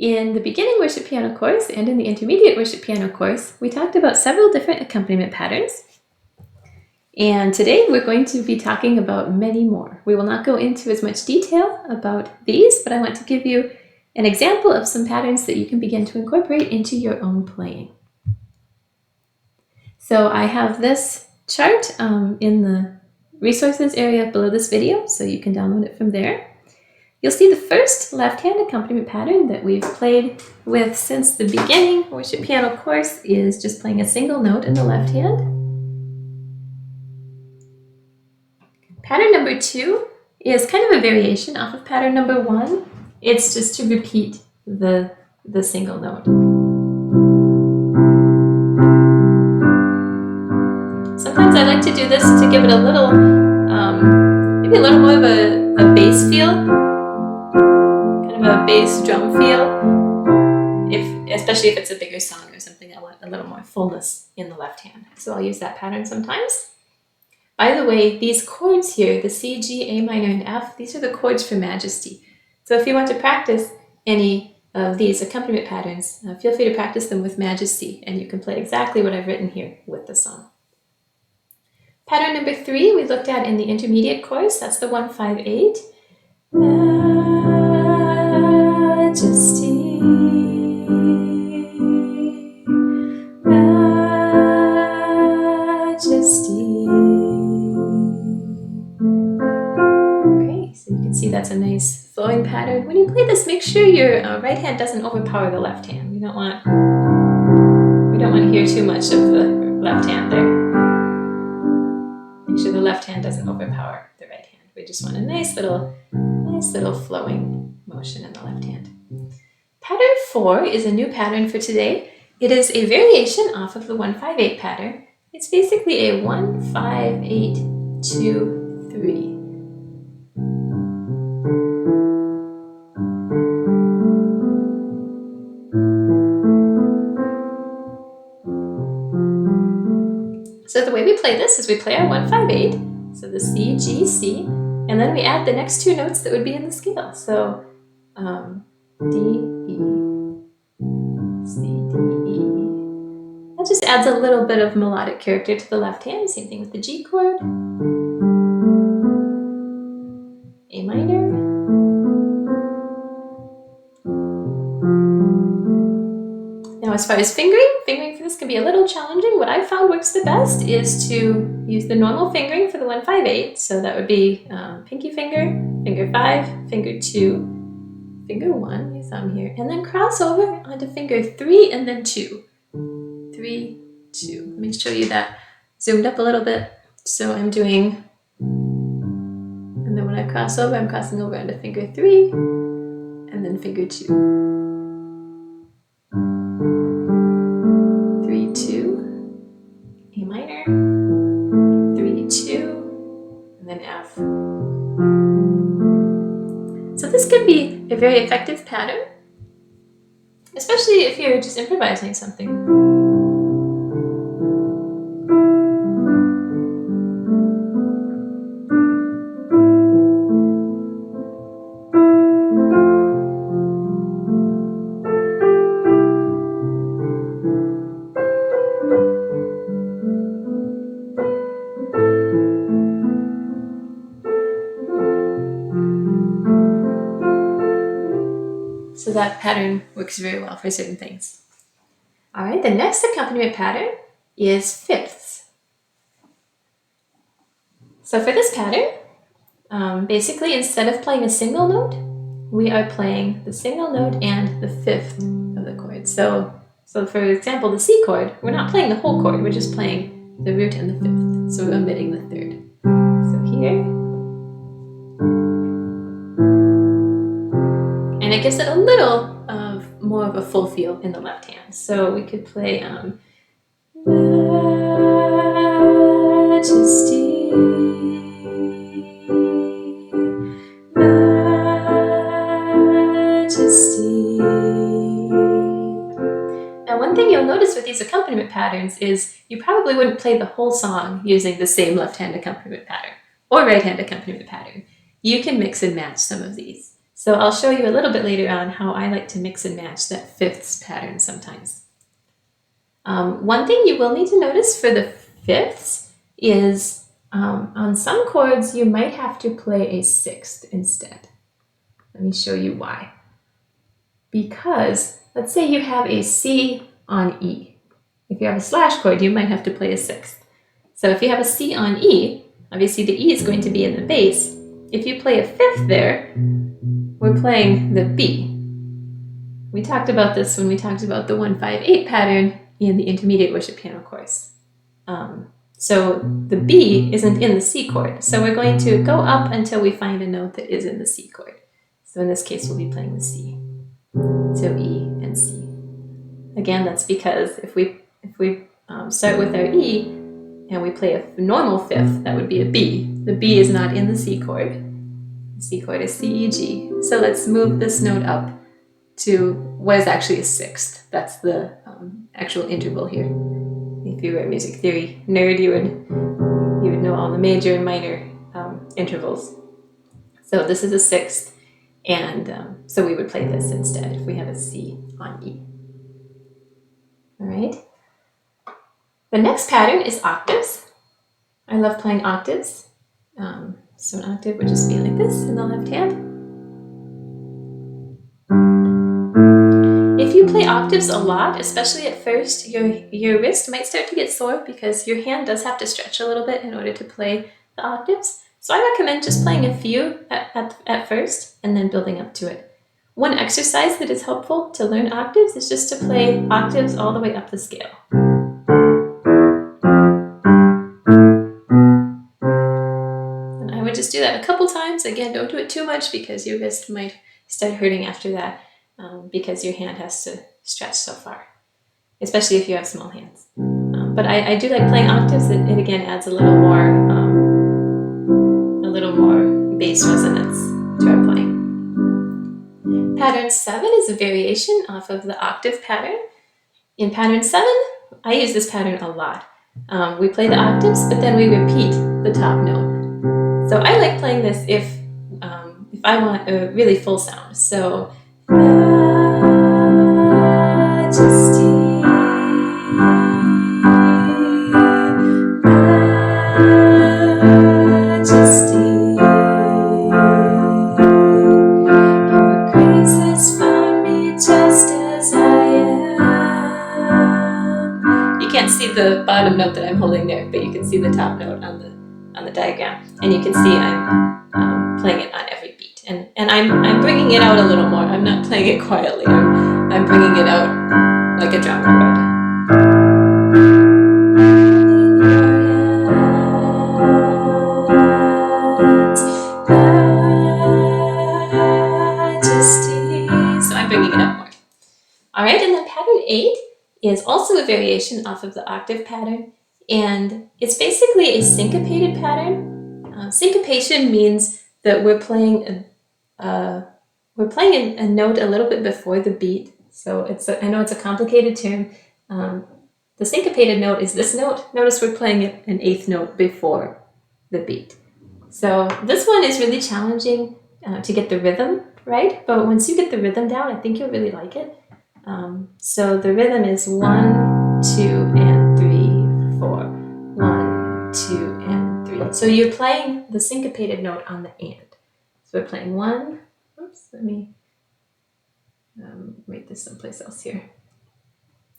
In the beginning worship piano course and in the intermediate worship piano course, we talked about several different accompaniment patterns. And today we're going to be talking about many more. We will not go into as much detail about these, but I want to give you an example of some patterns that you can begin to incorporate into your own playing. So I have this chart in the resources area below this video, so you can download it from there. You'll see the first left-hand accompaniment pattern that we've played with since the beginning worship piano course is just playing a single note in the left hand. Pattern number 2 is kind of a variation off of pattern number 1. It's just to repeat the single note. Sometimes I like to do this to give it a little, maybe a little more of a bass feel. A bass drum feel, especially if it's a bigger song or something. I want a little more fullness in the left hand, so I'll use that pattern sometimes. By the way, these chords here, the C, G, A minor, and F, these are the chords for majesty. So if you want to practice any of these accompaniment patterns, feel free to practice them with majesty, and you can play exactly what I've written here with the song. Pattern number 3 we looked at in the intermediate course. That's the 1-5-8. Majesty, majesty. Okay, so you can see that's a nice flowing pattern. When you play this, make sure your right hand doesn't overpower the left hand. We don't want to hear too much of the left hand there. Make sure the left hand doesn't overpower the right hand. We just want a nice little flowing motion in the left hand. Pattern 4 is a new pattern for today. It is a variation off of the 1-5-8 pattern. It's basically a 1-5-8-2-3. So the way we play this is we play our 1-5-8, so the C, G, C, and then we add the next two notes that would be in the scale. So D, E, C, D, E. That just adds a little bit of melodic character to the left hand. Same thing with the G chord, A minor, now as far as fingering for this can be a little challenging. What I found works the best is to use the normal fingering for the 1-5-8. So that would be pinky finger, finger 5, finger 2, finger 1, your thumb here, and then cross over onto finger 3 and then 2. 3, 2. Let me show you that zoomed up a little bit. So I'm doing, and then when I cross over, I'm crossing over onto finger 3 and then finger 2. 3, 2, A minor, 3, 2, and then F. So this can be a very effective pattern, especially if you're just improvising something. So that pattern works very well for certain things. All right, the next accompaniment pattern is fifths. So for this pattern, basically instead of playing a single note, we are playing the single note and the fifth of the chord. So for example, the C chord, we're not playing the whole chord, we're just playing the root and the fifth. So we're omitting the third. So here. And it gives it a little more of a full feel in the left hand. So we could play Majesty, Majesty. Now one thing you'll notice with these accompaniment patterns is you probably wouldn't play the whole song using the same left hand accompaniment pattern or right hand accompaniment pattern. You can mix and match some of these. So I'll show you a little bit later on how I like to mix and match that fifths pattern sometimes. One thing you will need to notice for the fifths is on some chords you might have to play a sixth instead. Let me show you why. Because let's say you have a C on E. If you have a slash chord, you might have to play a sixth. So if you have a C on E, obviously the E is going to be in the bass. If you play a fifth there, we're playing the B. We talked about this when we talked about the 1-5-8 pattern in the intermediate worship piano course. So the B isn't in the C chord. So we're going to go up until we find a note that is in the C chord. So in this case, we'll be playing the C. So E and C. Again, that's because if we start with our E and we play a normal fifth, that would be a B. The B is not in the C chord. The C chord is C, E, G. So let's move this note up to what is actually a sixth. That's the actual interval here. If you were a music theory nerd, you would know all the major and minor intervals. So this is a sixth, and so we would play this instead if we have a C on E. All right. The next pattern is octaves. I love playing octaves. So an octave would just be like this in the left hand. If you play octaves a lot, especially at first, your wrist might start to get sore because your hand does have to stretch a little bit in order to play the octaves. So I recommend just playing a few at first and then building up to it. One exercise that is helpful to learn octaves is just to play octaves all the way up the scale. And I would just do that a couple times. Again, don't do it too much because your wrist might start hurting after that. Because your hand has to stretch so far, especially if you have small hands. But I do like playing octaves. It again adds a little more bass resonance to our playing. Pattern 7 is a variation off of the octave pattern. In pattern 7, I use this pattern a lot. We play the octaves, but then we repeat the top note. So I like playing this if I want a really full sound. So Majesty, Majesty, your grace has found me just as I am. You can't see the bottom note that I'm holding there, but you can see the top note on the diagram, and you can see I'm playing it on every beat, and I'm bringing it out a little more. I'm not playing it quietly. I'm bringing it out like a drum chord. So I'm bringing it up more. All right, and then pattern 8 is also a variation off of the octave pattern, and it's basically a syncopated pattern. Syncopation means that we're playing a note a little bit before the beat. So I know it's a complicated term. The syncopated note is this note. Notice we're playing an eighth note before the beat. So this one is really challenging to get the rhythm right, but once you get the rhythm down, I think you'll really like it. So the rhythm is 1, 2, and 3, 4. 1, 2, and 3. So you're playing the syncopated note on the and. So we're playing 1. Oops, let me write this someplace else here.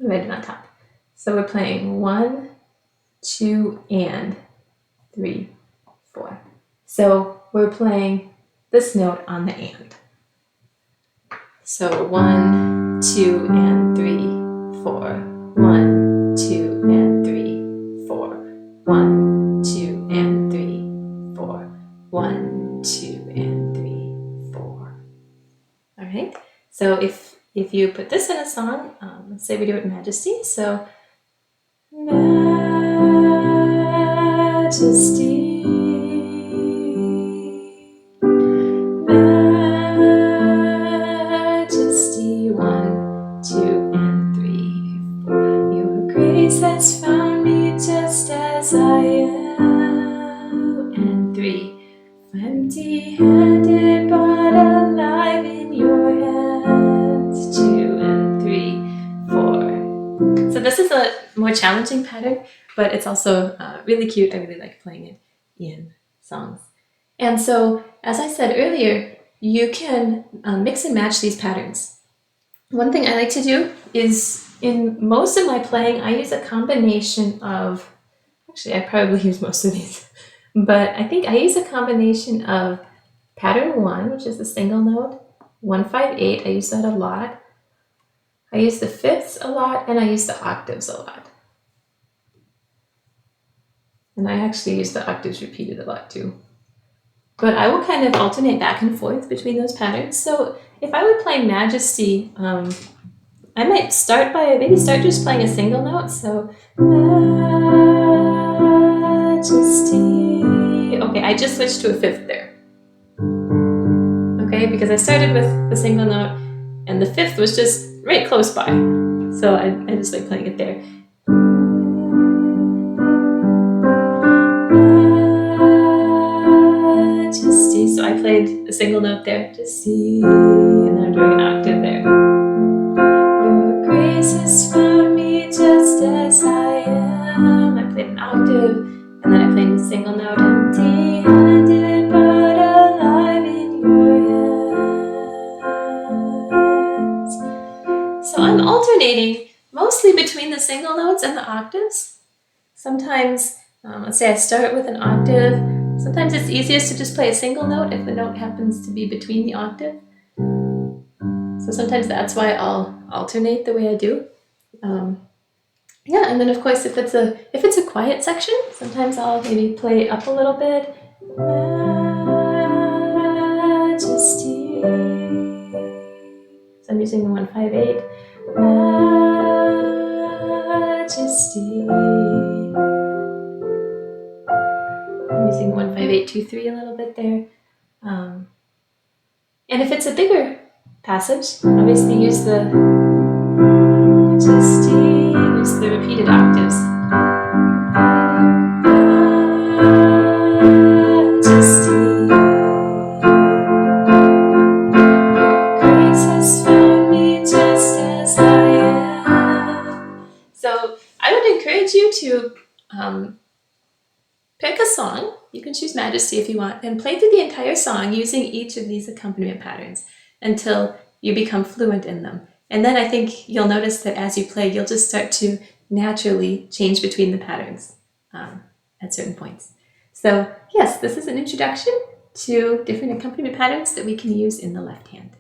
I'll write it on top. So we're playing 1, 2, and 3, 4. So we're playing this note on the and. So 1, 2, and 3, 4. 1, 2, and 3, 4. 1, 2, and 3, 4. 1, 2, and 3, 4. All right. So if you put this in a song, let's say we do it in Majesty. So Majesty, Majesty, 1, 2, and 3, 4. Your grace has found me just as I am. And 3. Empty-handed but alive. more challenging pattern, but it's also really cute. I really like playing it in songs. And so, as I said earlier, you can mix and match these patterns. One thing I like to do is, in most of my playing, I use a combination of, actually I probably use most of these, but I think I use a combination of pattern 1, which is the single note, 1-5-8, I use that a lot. I use the fifths a lot, and I use the octaves a lot. And I actually use the octaves repeated a lot too. But I will kind of alternate back and forth between those patterns. So if I were playing Majesty, I might start just playing a single note. So Majesty. Okay, I just switched to a fifth there. Okay, because I started with the single note, and the fifth was just right close by. So I just like playing it there. Majesty. So I played a single note there, just see, and then I'm doing an octave there. Your grace has found me just as I am. I played an octave, and then I played a single note, empty-handed but alive in your hands. So I'm alternating mostly between the single notes and the octaves. Sometimes, let's say I start with an octave. Sometimes it's easiest to just play a single note if the note happens to be between the octave. So sometimes that's why I'll alternate the way I do. Yeah, and then of course if it's a quiet section, sometimes I'll maybe play up a little bit. Majesty. So I'm using the 1-5-8. Majesty. I'm using the 1-5-8-2-3 a little bit there. And if it's a bigger passage, obviously use the repeated octaves. Majesty. Your grace has found me just as I am. So I would encourage you to pick a song. You can choose Majesty if you want, and play through the entire song using each of these accompaniment patterns until you become fluent in them. And then I think you'll notice that as you play, you'll just start to naturally change between the patterns at certain points. So yes, this is an introduction to different accompaniment patterns that we can use in the left hand.